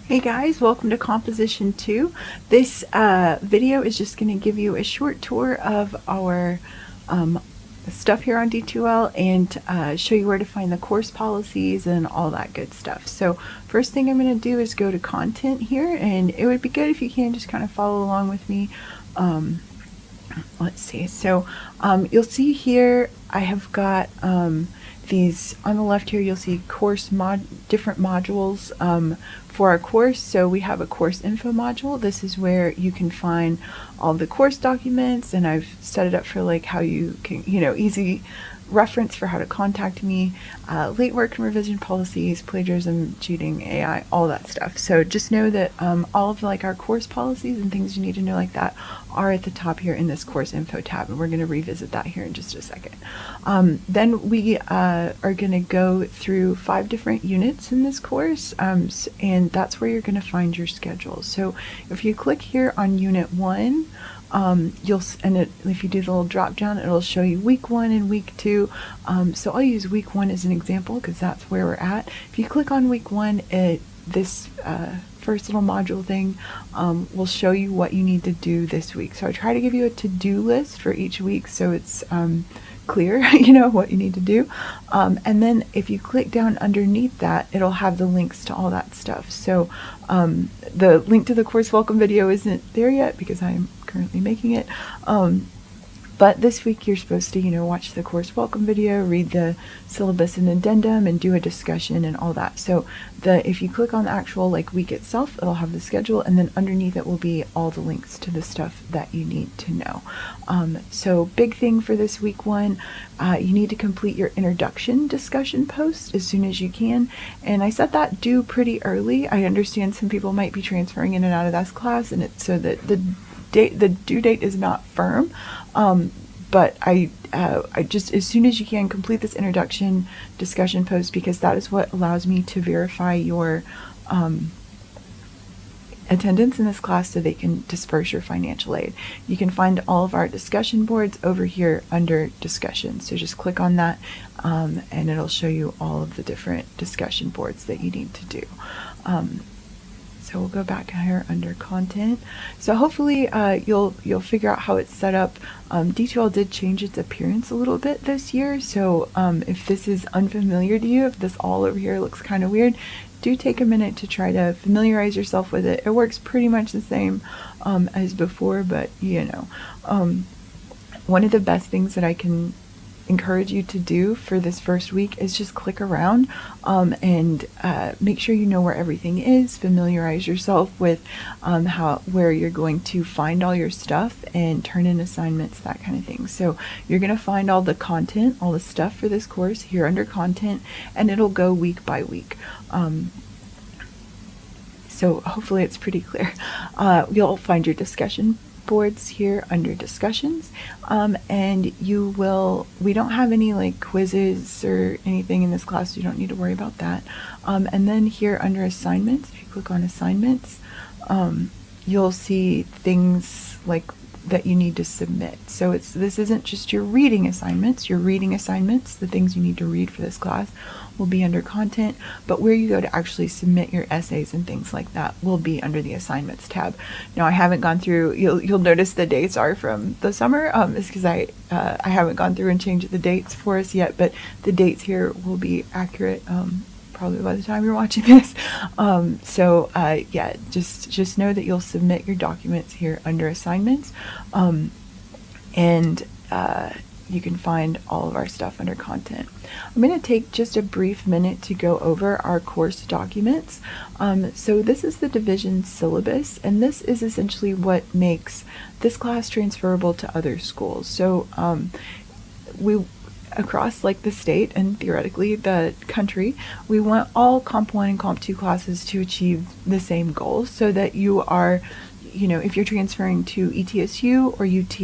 Hey guys, welcome to Composition 2. This video is just going to give you a short tour of our stuff here on D2L and show you where to find the course policies and all that good stuff. So first thing I'm going to do is go to content here, and it would be good if you can just kind of follow along with me. Let's see. So you'll see here I have got these on the left here. You'll see course different modules for our course. So we have a course info module. This is where you can find all the course documents, and I've set it up for like how you can, easy reference for how to contact me, late work and revision policies, plagiarism, cheating, AI, all that stuff. So just know that all of our course policies and things you need to know like that are at the top here in this course info tab, and we're going to revisit that here in just a second. Then we are going to go through 5 different units in this course, and that's where you're going to find your schedule. So if you click here on Unit 1, if you do the little drop down, it'll show you week 1 and week 2. So I'll use week 1 as an example because that's where we're at. If you click on week 1, this first little module thing will show you what you need to do this week. So I try to give you a to-do list for each week so it's clear, what you need to do. And then if you click down underneath that, it'll have the links to all that stuff. So the link to the course welcome video isn't there yet because I'm currently making it. But this week you're supposed to, watch the course welcome video, read the syllabus and addendum, and do a discussion and all that. So if you click on the actual week itself, it'll have the schedule, and then underneath it will be all the links to the stuff that you need to know. So big thing for this week 1, you need to complete your introduction discussion post as soon as you can. And I set that due pretty early. I understand some people might be transferring in and out of this class, and it's so that the due date is not firm, but I just, as soon as you can, complete this introduction discussion post, because that is what allows me to verify your attendance in this class so they can disperse your financial aid. You can find all of our discussion boards over here under discussion. So just click on that and it'll show you all of the different discussion boards that you need to do. So we'll go back here under content. So hopefully you'll figure out how it's set up. D2L did change its appearance a little bit this year. So if this is unfamiliar to you, if this all over here looks kind of weird, do take a minute to try to familiarize yourself with it. It works pretty much the same as before, but one of the best things that I can encourage you to do for this first week is just click around and make sure you know where everything is. Familiarize yourself with where you're going to find all your stuff and turn in assignments, that kind of thing. So you're going to find all the content, all the stuff for this course here under content, and it'll go week by week. So hopefully it's pretty clear. You'll find your discussion boards here under discussions, and we don't have any quizzes or anything in this class, so you don't need to worry about that. And then here under assignments, if you click on assignments, you'll see things that you need to submit. So this isn't just your reading assignments. The things you need to read for this class will be under content, but where you go to actually submit your essays and things like that will be under the assignments tab. Now I haven't gone through, you'll notice the dates are from the summer, it's because I haven't gone through and changed the dates for us yet, but the dates here will be accurate probably by the time you're watching this. Just know that you'll submit your documents here under assignments, and you can find all of our stuff under content. I'm going to take just a brief minute to go over our course documents. So this is the division syllabus, and this is essentially what makes this class transferable to other schools. So across the state and theoretically the country, we want all Comp 1 and Comp 2 classes to achieve the same goals, so that you are, if you're transferring to ETSU or UT,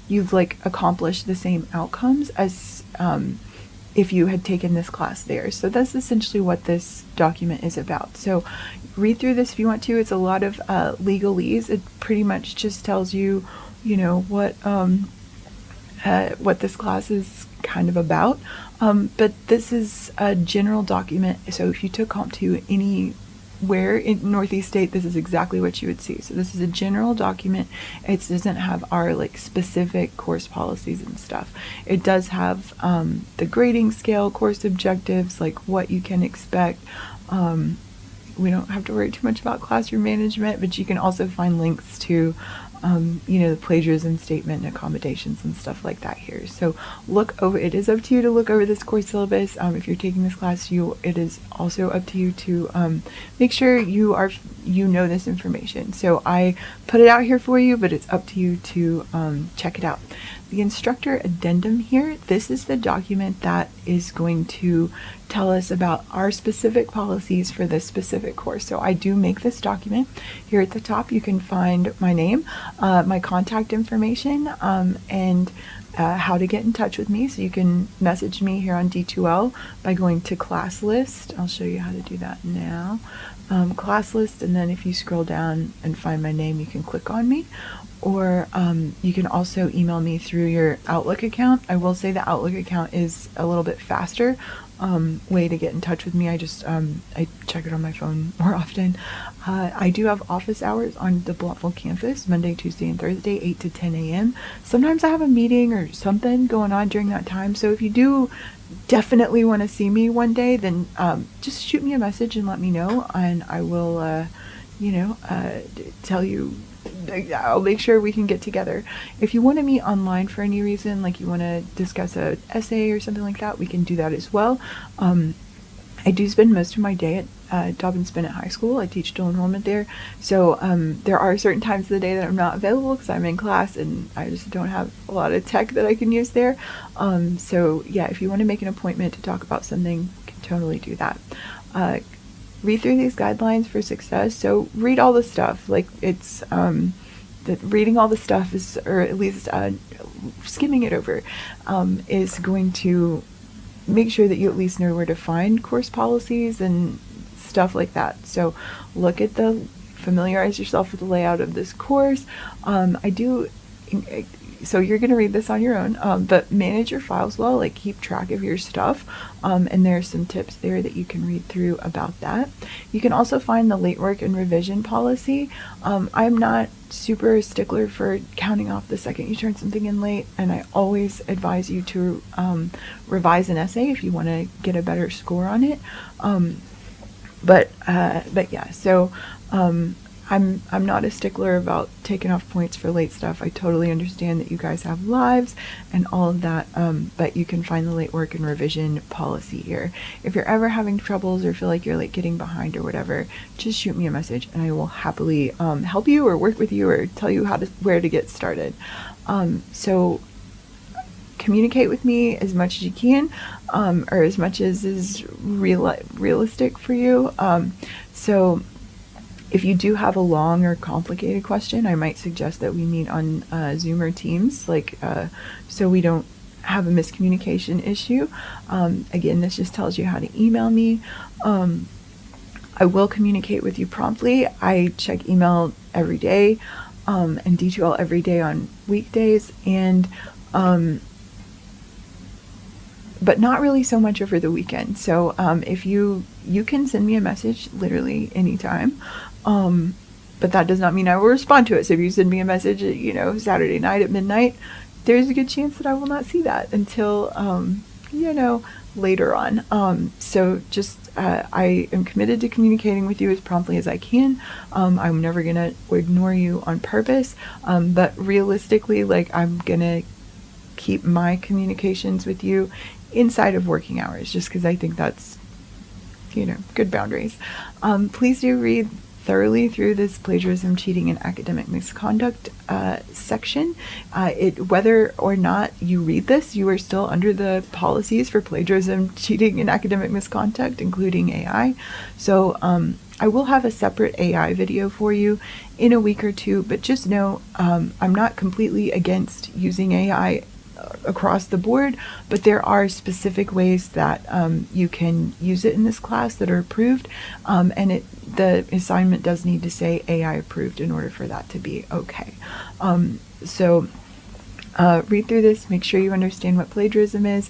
you've accomplished the same outcomes as if you had taken this class there. So that's essentially what this document is about. So read through this if you want to. It's a lot of legalese. It pretty much just tells you, what this class is kind of about. But this is a general document. So if you took Comp 2 any where in Northeast State, this is exactly what you would see. So this is a general document. It doesn't have our like specific course policies and stuff. It does have the grading scale, course objectives, like what you can expect. We don't have to worry too much about classroom management, but you can also find links to the plagiarism statement and accommodations and stuff like that here. So look over, it is up to you to look over this course syllabus. If you're taking this class, it is also up to you to make sure you know this information. So I put it out here for you, but it's up to you to check it out. The instructor addendum here, this is the document that is going to tell us about our specific policies for this specific course. So I do make this document. Here at the top, you can find my name, my contact information, and how to get in touch with me. So you can message me here on D2L by going to class list. I'll show you how to do that now. Class list, and then if you scroll down and find my name, you can click on me. Or you can also email me through your Outlook account. I will say the Outlook account is a little bit faster way to get in touch with me. I just I check it on my phone more often. I do have office hours on the Blountville campus, Monday, Tuesday, and Thursday, 8 to 10 a.m. Sometimes I have a meeting or something going on during that time. So if you do definitely want to see me one day, then just shoot me a message and let me know, and I will, tell you. I'll make sure we can get together. If you want to meet online for any reason, like you want to discuss an essay or something like that, we can do that as well. I do spend most of my day at Dobbins Bennett High School. I teach dual enrollment there. So there are certain times of the day that I'm not available because I'm in class and I just don't have a lot of tech that I can use there. So yeah, if you want to make an appointment to talk about something, you can totally do that. Read through these guidelines for success. So read all the stuff. Like it's that reading all the stuff is, or at least skimming it over, is going to make sure that you at least know where to find course policies and stuff like that. So familiarize yourself with the layout of this course. So you're going to read this on your own, but manage your files well, like keep track of your stuff. And there are some tips there that you can read through about that. You can also find the late work and revision policy. I'm not super stickler for counting off the second you turn something in late, and I always advise you to revise an essay if you want to get a better score on it. But yeah, so I'm not a stickler about taking off points for late stuff. I totally understand that you guys have lives and all of that, but you can find the late work and revision policy here. If you're ever having troubles or feel like you're like getting behind or whatever, just shoot me a message and I will happily help you or work with you or tell you where to get started. So communicate with me as much as you can, or as much as is realistic for you. So if you do have a long or complicated question, I might suggest that we meet on Zoom or Teams, so we don't have a miscommunication issue. Again, this just tells you how to email me. I will communicate with you promptly. I check email every day, and D2L every day on weekdays, and but not really so much over the weekend. So if you can send me a message literally anytime, but that does not mean I will respond to it. So if you send me a message at, Saturday night at midnight, there's a good chance that I will not see that until, later on. So just, I am committed to communicating with you as promptly as I can. I'm never going to ignore you on purpose. But realistically, I'm going to keep my communications with you inside of working hours, just because I think that's, good boundaries. Please do read thoroughly through this plagiarism, cheating, and academic misconduct section. Whether or not you read this, you are still under the policies for plagiarism, cheating, and academic misconduct, including AI. So I will have a separate AI video for you in a week or two, but just know I'm not completely against using AI across the board, but there are specific ways that you can use it in this class that are approved, and the assignment does need to say AI approved in order for that to be okay. So read through this, make sure you understand what plagiarism is,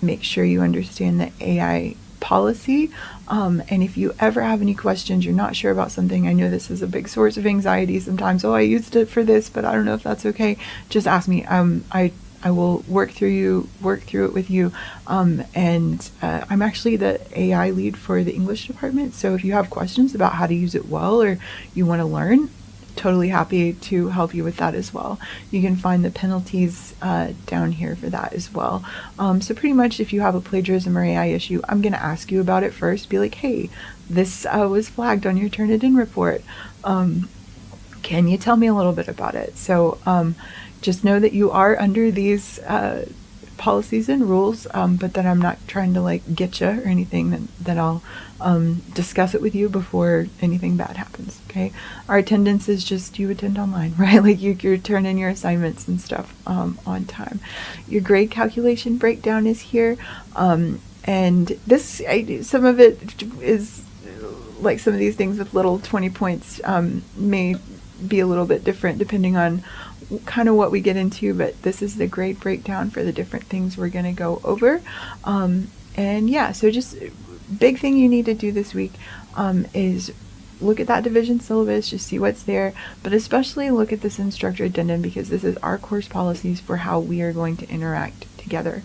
make sure you understand that AI policy. And if you ever have any questions, you're not sure about something, I know this is a big source of anxiety sometimes. Oh, I used it for this, but I don't know if that's okay. Just ask me. I will work through it with you. And I'm actually the AI lead for the English department. So if you have questions about how to use it well, or you want to learn, totally happy to help you with that as well. You can find the penalties down here for that as well. So pretty much if you have a plagiarism or AI issue, I'm going to ask you about it first. Be like, hey, this was flagged on your Turnitin report. Can you tell me a little bit about it? So just know that you are under these policies and rules, but that I'm not trying to like get you or anything, that I'll discuss it with you before anything bad happens. Okay. Our attendance is just you attend online, right? Like you turn in your assignments and stuff on time. Your grade calculation breakdown is here. And this, some of it is like some of these things with little 20 points may be a little bit different depending on kind of what we get into, but this is the grade breakdown for the different things we're going to go over. And yeah, so just big thing you need to do this week is look at that division syllabus, just see what's there, but especially look at this instructor addendum, because this is our course policies for how we are going to interact together.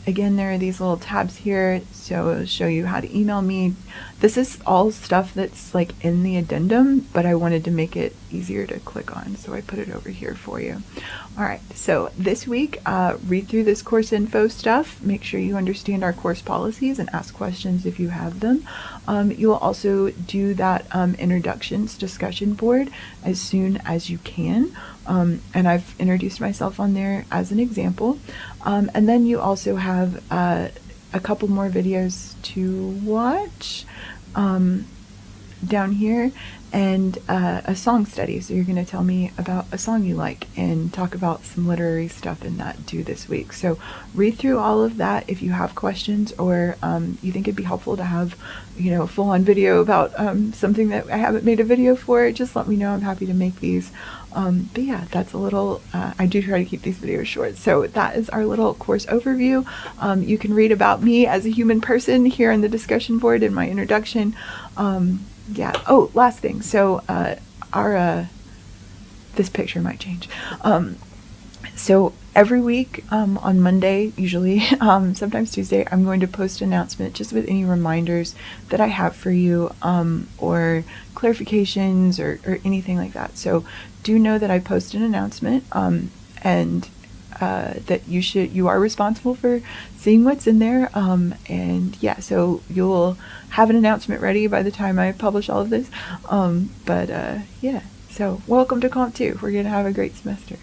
Again, there are these little tabs here, so it'll show you how to email me. This is all stuff that's like in the addendum, but I wanted to make it easier to click on, so I put it over here for you. All right, so this week, read through this course info stuff. Make sure you understand our course policies and ask questions if you have them. You will also do that introductions discussion board as soon as you can. And I've introduced myself on there as an example. And then you also have a couple more videos to watch down here, and a song study. So you're going to tell me about a song you like and talk about some literary stuff in that due this week. So read through all of that. If you have questions, or you think it'd be helpful to have, a full-on video about something that I haven't made a video for, just let me know. I'm happy to make these. But yeah, that's a little, I do try to keep these videos short. So that is our little course overview. You can read about me as a human person here on the discussion board in my introduction. Yeah. Oh, last thing. So this picture might change. So every week on Monday, usually, sometimes Tuesday, I'm going to post an announcement just with any reminders that I have for you, or clarifications or anything like that. So do know that I post an announcement, and that you are responsible for seeing what's in there. And yeah, so you'll have an announcement ready by the time I publish all of this. Yeah, so welcome to Comp 2. We're going to have a great semester.